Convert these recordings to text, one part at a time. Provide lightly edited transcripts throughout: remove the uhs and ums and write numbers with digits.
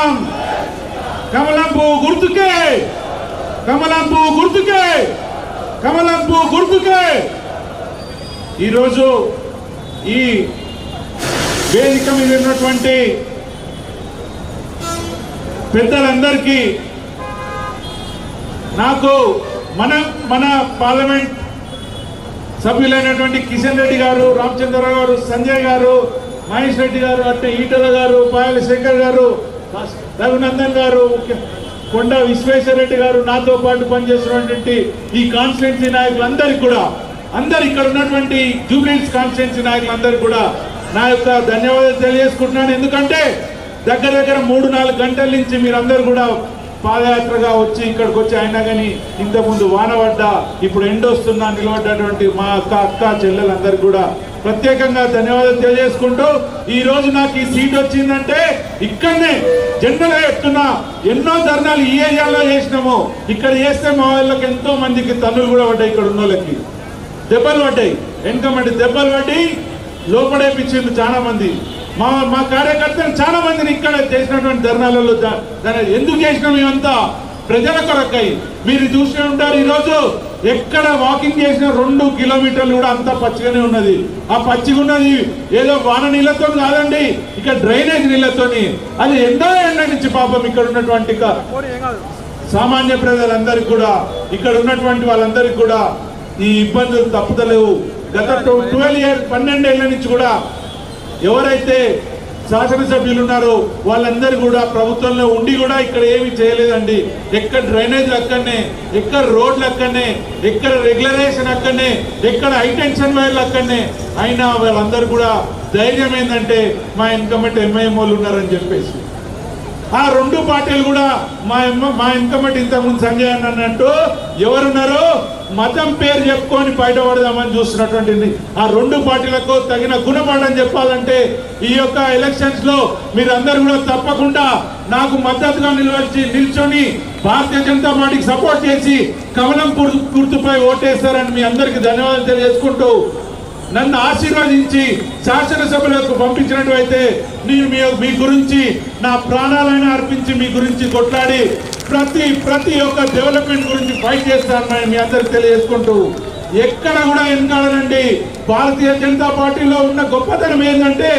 నాయకత్వం కమలం పువ్వు గుర్తుకే కమలం పువ్వు గుర్తుకే కమలం పువ్వు గుర్తుకే ఈరోజు ఈ వేదిక మీద ఉన్నటువంటి పెద్దలందరికీ నాకు మన పార్లమెంట్ సభ్యులైనటువంటి కిషన్ రెడ్డి గారు, రామచంద్రరావు గారు, సంజయ్ గారు, మహేష్ రెడ్డి గారు, అంటే ఈటల గారు, పాయల శంకర్ గారు, రఘునందన్ గారు, కొండ విశ్వేశ్వరరెడ్డి గారు, నాతో పాటు పనిచేస్తున్నటువంటి ఈ కాన్స్టిట్యున్సీ నాయకులందరికీ కూడా, అందరు ఇక్కడ ఉన్నటువంటి జూబ్లీహిల్స్ కాన్స్టిట్యున్సీ నాయకులందరికీ కూడా నా యొక్క ధన్యవాదాలు తెలియజేసుకుంటున్నాను. ఎందుకంటే దగ్గర 3-4 గంటల నుంచి మీరందరూ కూడా పాదయాత్రగా వచ్చి ఇక్కడికి వచ్చి అయినా కానీ ఇంతకుముందు వాన పడ్డా ఇప్పుడు ఎండొస్తున్నా నిలబడ్డటువంటి మా అక్క చెల్లెలందరికీ కూడా ప్రత్యేకంగా ధన్యవాదాలు తెలియజేసుకుంటూ ఈ రోజు నాకు ఈ సీట్ వచ్చిందంటే ఇక్కడనే జనరల్గా చెప్తున్నా, ఎన్నో ధర్నాలు ఈ ఏరియాలో చేసినాము. ఇక్కడ చేస్తే మా వాళ్ళకి ఎంతో మందికి తన్నులు కూడా పడ్డాయి, ఇక్కడ ఉన్న వాళ్ళకి దెబ్బలు పడ్డాయి, వెనుకమంటే దెబ్బలు పడ్డి లోపడేపించింది చాలా మంది. మా కార్యకర్తలు చాలా మందిని ఇక్కడ చేసినటువంటి ధర్నాలలో ఎందుకు చేసినాం మేమంతా ప్రజల కొరకై. మీరు చూస్తూ ఉంటారు, ఈరోజు ఎక్కడ వాకింగ్ చేసిన 2 కిలోమీటర్లు కూడా అంతా పచ్చిగానే ఉన్నది. ఆ పచ్చిగా ఉన్నది ఏదో వాన నీళ్లతో కాదండి, ఇక డ్రైనేజ్ నీళ్లతోని. అది ఎన్నో ఏళ్ల నుంచి పాపం ఇక్కడ ఉన్నటువంటి సామాన్య ప్రజలందరికీ కూడా, ఇక్కడ ఉన్నటువంటి వాళ్ళందరికీ కూడా ఈ ఇబ్బందులు తప్పుతలేవు. గత 12 ఏళ్ల నుంచి కూడా ఎవరైతే శాసనసభ్యులు ఉన్నారో వాళ్ళందరూ కూడా ప్రభుత్వంలో ఉండి కూడా ఇక్కడ ఏమి చేయలేదండి. ఎక్కడ డ్రైనేజ్ అక్కడనే, ఎక్కడ రోడ్లు అక్కడనే, ఎక్కడ రెగ్యులరేషన్ అక్కడనే, ఎక్కడ హైటెన్షన్ వైర్లు అక్కడనే. అయినా వాళ్ళందరూ కూడా ధైర్యం ఏంటంటే మా ఇన్కమెంట్ ఎంఐఎం వాళ్ళు ఉన్నారని చెప్పేసి. ఆ 2 పార్టీలు కూడా మా ఇన్కమెంట్ ఇంతకుముందు సంజయ్ అన్నట్టు ఎవరున్నారో మతం పేరు చెప్పుకొని బయటపడదామని చూస్తున్నటువంటి ఆ 2 పార్టీలకు తగిన గుణపాఠం చెప్పాలంటే ఈ యొక్క ఎలక్షన్స్ లో మీరందరూ కూడా తప్పకుండా నాకు మద్దతుగా నిల్చొని భారతీయ జనతా పార్టీకి సపోర్ట్ చేసి కమలం గుర్తుపై ఓటేస్తారని మీ అందరికీ ధన్యవాదాలు తెలియజేసుకుంటూ, నన్ను ఆశీర్వదించి శాసనసభలకు పంపించినట్లయితే నేను మీ గురించి నా ప్రాణాలైనా అర్పించి మీ గురించి కొట్లాడి ప్రతి ఒక్క డెవలప్మెంట్ గురించి ఫైట్ చేస్తానని మీ అందరికి తెలియజేసుకుంటూ, ఎక్కడ కూడా వెనకాడనండి. భారతీయ జనతా పార్టీలో ఉన్న గొప్పతనం ఏంటంటే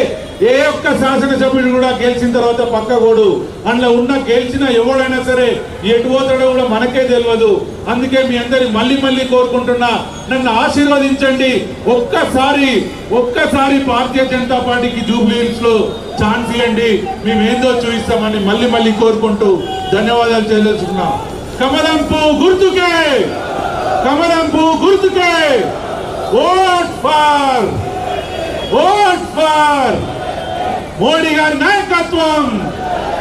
ఏ ఒక్క శాసనసభ్యుడు కూడా గెలిచిన తర్వాత పక్కగోడు. అందులో గెలిచిన ఎవడైనా సరే ఎటు పోతాడో కూడా మనకే తెలియదు. అందుకే మీ అందరి మళ్ళీ కోరుకుంటున్నా, నన్ను ఆశీర్వదించండి. ఒక్కసారి భారతీయ జనతా పార్టీకి జూబ్లీహిల్స్ లో ఛాన్స్ ఇవ్వండి, మేమేందో చూపిస్తామని మళ్ళీ కోరుకుంటూ ధన్యవాదాలు తెలియజేసుకున్నాం. కమలం పువ్వు గుర్తుకే, కమలం పువ్వు గుర్తుకే ఓట్ ఫర్ మోడీ గారి నాయకత్వం,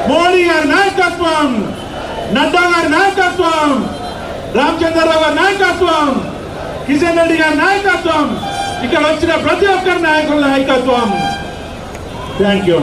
మోడీ గారి నాయకత్వం, నడ్డా గారి నాయకత్వం, రామచంద్రరావు గారి నాయకత్వం, కిషన్ రెడ్డి గారి నాయకత్వం, ఇక్కడ వచ్చిన ప్రతి ఒక్కరి నాయకుల నాయకత్వం. Thank you.